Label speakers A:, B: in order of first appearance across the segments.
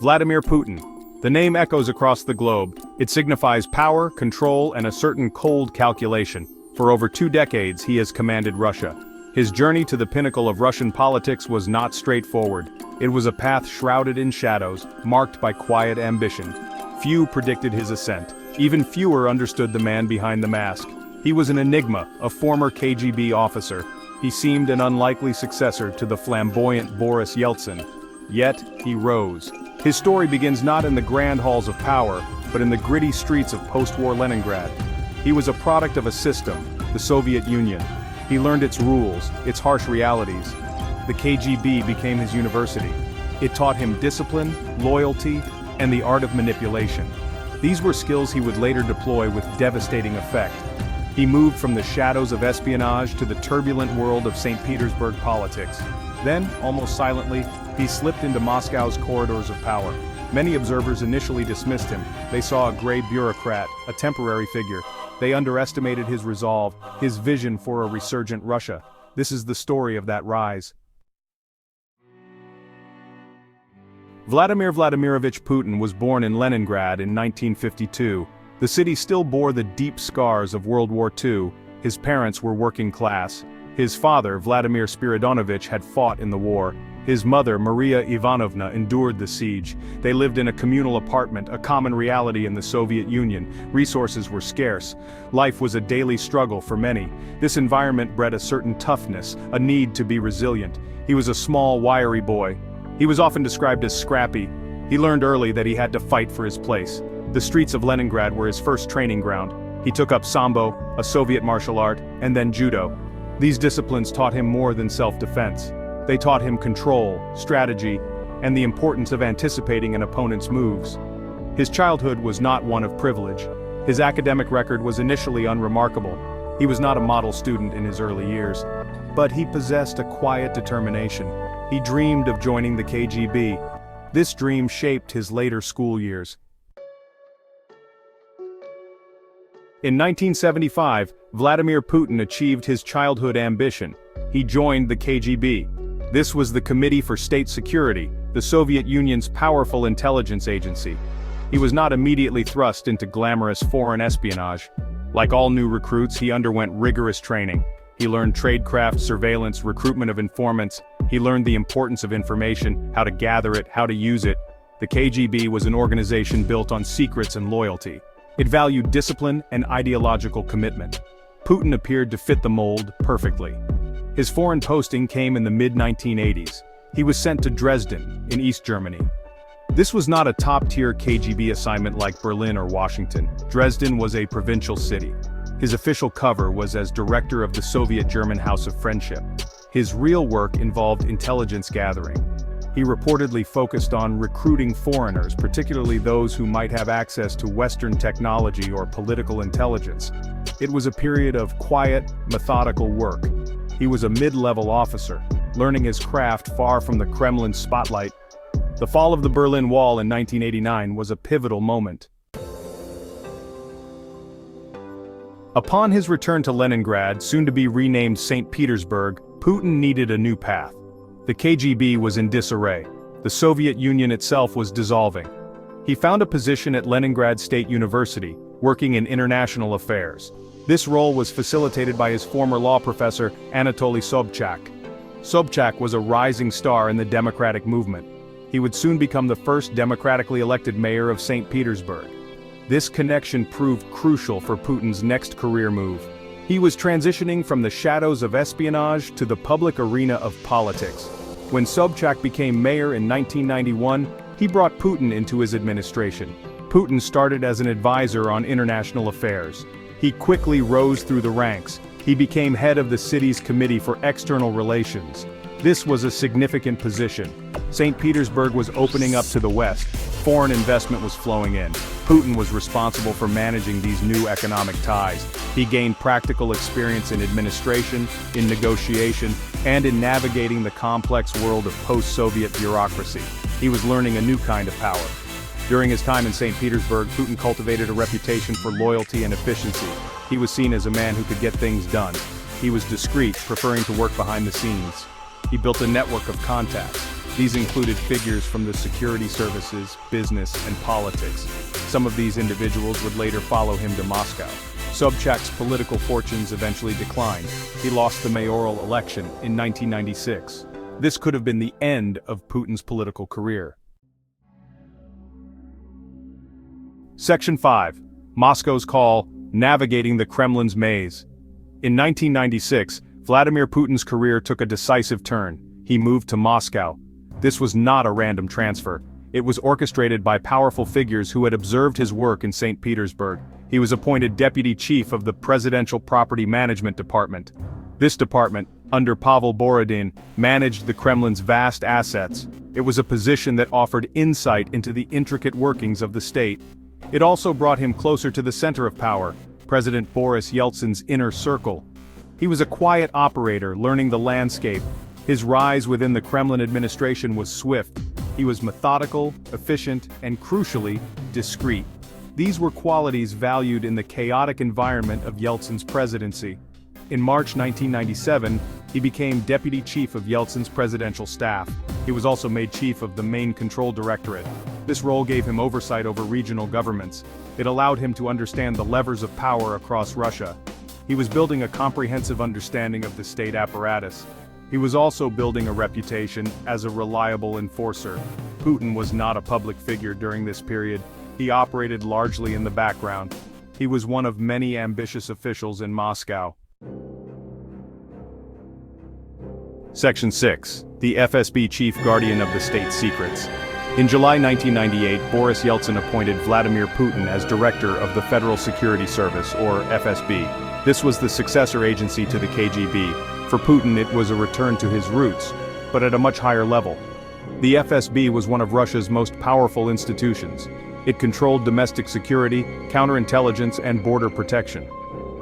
A: Vladimir Putin. The name echoes across the globe. It signifies power, control, and a certain cold calculation. For over 2 decades, he has commanded Russia. His journey to the pinnacle of Russian politics was not straightforward. It was a path shrouded in shadows, marked by quiet ambition. Few predicted his ascent. Even fewer understood the man behind the mask. He was an enigma, a former KGB officer. He seemed an unlikely successor to the flamboyant Boris Yeltsin. Yet, he rose. His story begins not in the grand halls of power, but in the gritty streets of post-war Leningrad. He was a product of a system, the Soviet Union. He learned its rules, its harsh realities. The KGB became his university. It taught him discipline, loyalty, and the art of manipulation. These were skills he would later deploy with devastating effect. He moved from the shadows of espionage to the turbulent world of St. Petersburg politics. Then, almost silently, he slipped into Moscow's corridors of power. Many observers initially dismissed him. They saw a gray bureaucrat, a temporary figure. They underestimated his resolve, his vision for a resurgent Russia. This is the story of that rise. Vladimir Vladimirovich Putin was born in Leningrad in 1952. The city still bore the deep scars of World War II. His parents were working class. His father, Vladimir Spiridonovich, had fought in the war. His mother, Maria Ivanovna, endured the siege. They lived in a communal apartment, a common reality in the Soviet Union. Resources were scarce. Life was a daily struggle for many. This environment bred a certain toughness, a need to be resilient. He was a small, wiry boy. He was often described as scrappy. He learned early that he had to fight for his place. The streets of Leningrad were his first training ground. He took up Sambo, a Soviet martial art, and then judo. These disciplines taught him more than self-defense. They taught him control, strategy, and the importance of anticipating an opponent's moves. His childhood was not one of privilege. His academic record was initially unremarkable. He was not a model student in his early years. But he possessed a quiet determination. He dreamed of joining the KGB. This dream shaped his later school years. In 1975, Vladimir Putin achieved his childhood ambition. He joined the KGB. This was the Committee for State Security, the Soviet Union's powerful intelligence agency. He was not immediately thrust into glamorous foreign espionage. Like all new recruits, he underwent rigorous training. He learned tradecraft, surveillance, recruitment of informants. He learned the importance of information, how to gather it, how to use it. The KGB was an organization built on secrets and loyalty. It valued discipline and ideological commitment. Putin appeared to fit the mold perfectly. His foreign posting came in the mid-1980s. He was sent to Dresden, in East Germany. This was not a top-tier KGB assignment like Berlin or Washington. Dresden was a provincial city. His official cover was as director of the Soviet-German House of Friendship. His real work involved intelligence gathering. He reportedly focused on recruiting foreigners, particularly those who might have access to Western technology or political intelligence. It was a period of quiet, methodical work. He was a mid-level officer, learning his craft far from the Kremlin's spotlight. The fall of the Berlin Wall in 1989 was a pivotal moment. Upon his return to Leningrad, soon to be renamed St. Petersburg, Putin needed a new path. The KGB was in disarray. The Soviet Union itself was dissolving. He found a position at Leningrad State University, working in international affairs. This role was facilitated by his former law professor, Anatoly Sobchak. Sobchak was a rising star in the democratic movement. He would soon become the first democratically elected mayor of St. Petersburg. This connection proved crucial for Putin's next career move. He was transitioning from the shadows of espionage to the public arena of politics. When Sobchak became mayor in 1991, he brought Putin into his administration. Putin started as an advisor on international affairs. He quickly rose through the ranks. He became head of the city's Committee for External Relations. This was a significant position. St. Petersburg was opening up to the West. Foreign investment was flowing in. Putin was responsible for managing these new economic ties. He gained practical experience in administration, in negotiation, and in navigating the complex world of post-Soviet bureaucracy. He was learning a new kind of power. During his time in St. Petersburg, Putin cultivated a reputation for loyalty and efficiency. He was seen as a man who could get things done. He was discreet, preferring to work behind the scenes. He built a network of contacts. These included figures from the security services, business, and politics. Some of these individuals would later follow him to Moscow. Sobchak's political fortunes eventually declined. He lost the mayoral election in 1996. This could have been the end of Putin's political career. Section 5. Moscow's Call, Navigating the Kremlin's Maze. In 1996, Vladimir Putin's career took a decisive turn. He moved to Moscow. This was not a random transfer. It was orchestrated by powerful figures who had observed his work in St. Petersburg. He was appointed deputy chief of the Presidential Property Management Department. This department, under Pavel Borodin, managed the Kremlin's vast assets. It was a position that offered insight into the intricate workings of the state. It also brought him closer to the center of power, President Boris Yeltsin's inner circle. He was a quiet operator, learning the landscape. His rise within the Kremlin administration was swift. He was methodical, efficient, and crucially, discreet. These were qualities valued in the chaotic environment of Yeltsin's presidency. In March 1997, he became deputy chief of Yeltsin's presidential staff. He was also made chief of the main control directorate. This role gave him oversight over regional governments. It allowed him to understand the levers of power across Russia. He was building a comprehensive understanding of the state apparatus. He was also building a reputation as a reliable enforcer. Putin was not a public figure during this period. He operated largely in the background. He was one of many ambitious officials in Moscow. Section 6. The FSB Chief Guardian of the State Secrets. In July 1998, Boris Yeltsin appointed Vladimir Putin as director of the Federal Security Service, or FSB. This was the successor agency to the KGB. For Putin, it was a return to his roots, but at a much higher level. The FSB was one of Russia's most powerful institutions. It controlled domestic security, counterintelligence, and border protection.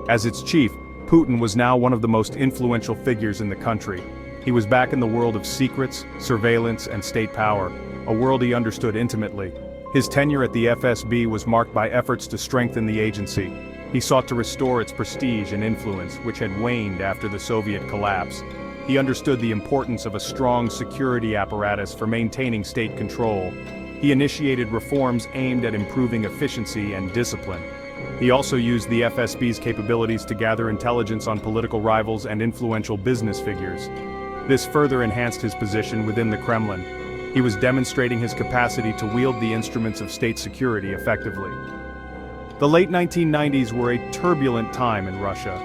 A: As its chief, Putin was now one of the most influential figures in the country. He was back in the world of secrets, surveillance, and state power, a world he understood intimately. His tenure at the FSB was marked by efforts to strengthen the agency. He sought to restore its prestige and influence, which had waned after the Soviet collapse. He understood the importance of a strong security apparatus for maintaining state control. He initiated reforms aimed at improving efficiency and discipline. He also used the FSB's capabilities to gather intelligence on political rivals and influential business figures. This further enhanced his position within the Kremlin. He was demonstrating his capacity to wield the instruments of state security effectively. The late 1990s were a turbulent time in Russia.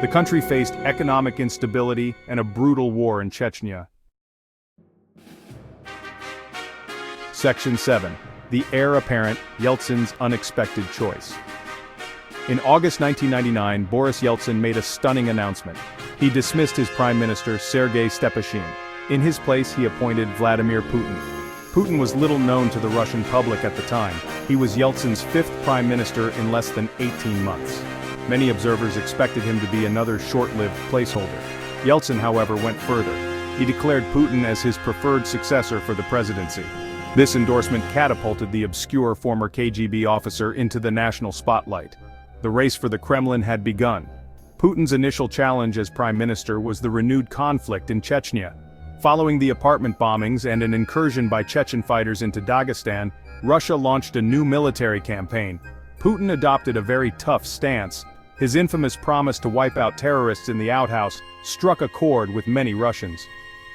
A: The country faced economic instability and a brutal war in Chechnya. Section 7. The heir apparent, Yeltsin's unexpected choice. In August 1999, Boris Yeltsin made a stunning announcement. He dismissed his prime minister, Sergei Stepashin. In his place, he appointed Vladimir Putin. Putin was little known to the Russian public at the time. He was Yeltsin's fifth prime minister in less than 18 months. Many observers expected him to be another short-lived placeholder. Yeltsin, however, went further. He declared Putin as his preferred successor for the presidency. This endorsement catapulted the obscure former KGB officer into the national spotlight. The race for the Kremlin had begun. Putin's initial challenge as prime minister was the renewed conflict in Chechnya. Following the apartment bombings and an incursion by Chechen fighters into Dagestan, Russia launched a new military campaign. Putin adopted a very tough stance. His infamous promise to wipe out terrorists in the outhouse struck a chord with many Russians.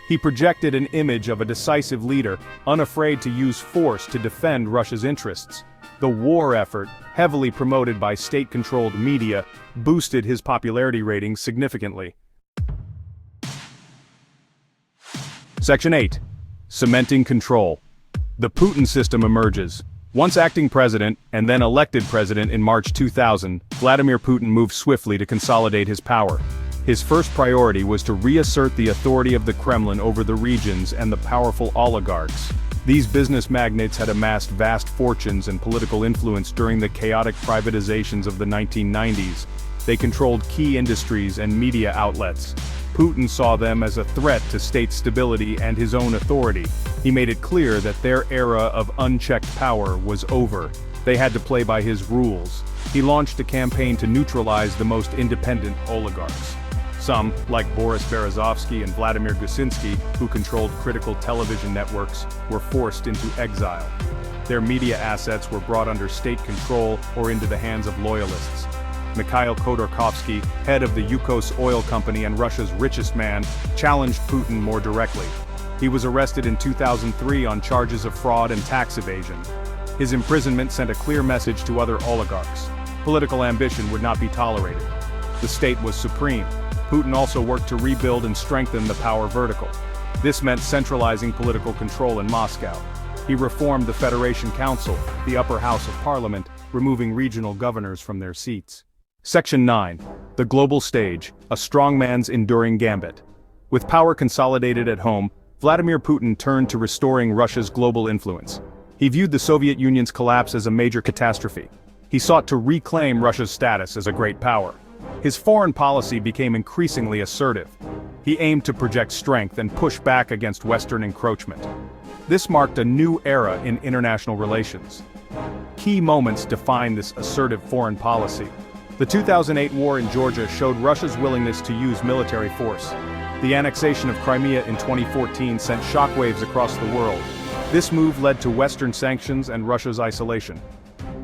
A: He projected an image of a decisive leader, unafraid to use force to defend Russia's interests. The war effort, heavily promoted by state-controlled media, boosted his popularity ratings significantly. Section 8. Cementing control. The Putin system emerges. Once acting president, and then elected president in March 2000, Vladimir Putin moved swiftly to consolidate his power. His first priority was to reassert the authority of the Kremlin over the regions and the powerful oligarchs. These business magnates had amassed vast fortunes and political influence during the chaotic privatizations of the 1990s. They controlled key industries and media outlets. Putin saw them as a threat to state stability and his own authority. He made it clear that their era of unchecked power was over. They had to play by his rules. He launched a campaign to neutralize the most independent oligarchs. Some, like Boris Berezovsky and Vladimir Gusinsky, who controlled critical television networks, were forced into exile. Their media assets were brought under state control or into the hands of loyalists. Mikhail Khodorkovsky, head of the Yukos oil company and Russia's richest man, challenged Putin more directly. He was arrested in 2003 on charges of fraud and tax evasion. His imprisonment sent a clear message to other oligarchs. Political ambition would not be tolerated. The state was supreme. Putin also worked to rebuild and strengthen the power vertical. This meant centralizing political control in Moscow. He reformed the Federation Council, the upper house of parliament, removing regional governors from their seats. Section 9. The Global Stage, a strongman's enduring gambit. With power consolidated at home, Vladimir Putin turned to restoring Russia's global influence. He viewed the Soviet Union's collapse as a major catastrophe. He sought to reclaim Russia's status as a great power. His foreign policy became increasingly assertive. He aimed to project strength and push back against Western encroachment. This marked a new era in international relations. Key moments define this assertive foreign policy. The 2008 war in Georgia showed Russia's willingness to use military force. The annexation of Crimea in 2014 sent shockwaves across the world. This move led to Western sanctions and Russia's isolation.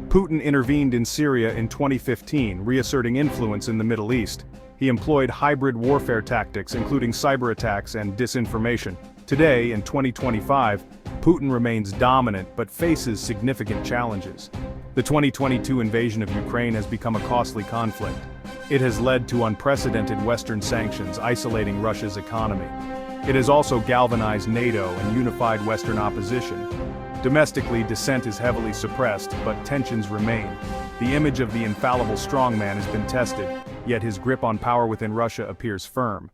A: Putin intervened in Syria in 2015, reasserting influence in the Middle East. He employed hybrid warfare tactics, including cyber attacks and disinformation. Today, in 2025, Putin remains dominant but faces significant challenges. The 2022 invasion of Ukraine has become a costly conflict. It has led to unprecedented Western sanctions, isolating Russia's economy. It has also galvanized NATO and unified Western opposition. Domestically, dissent is heavily suppressed, but tensions remain. The image of the infallible strongman has been tested, yet his grip on power within Russia appears firm.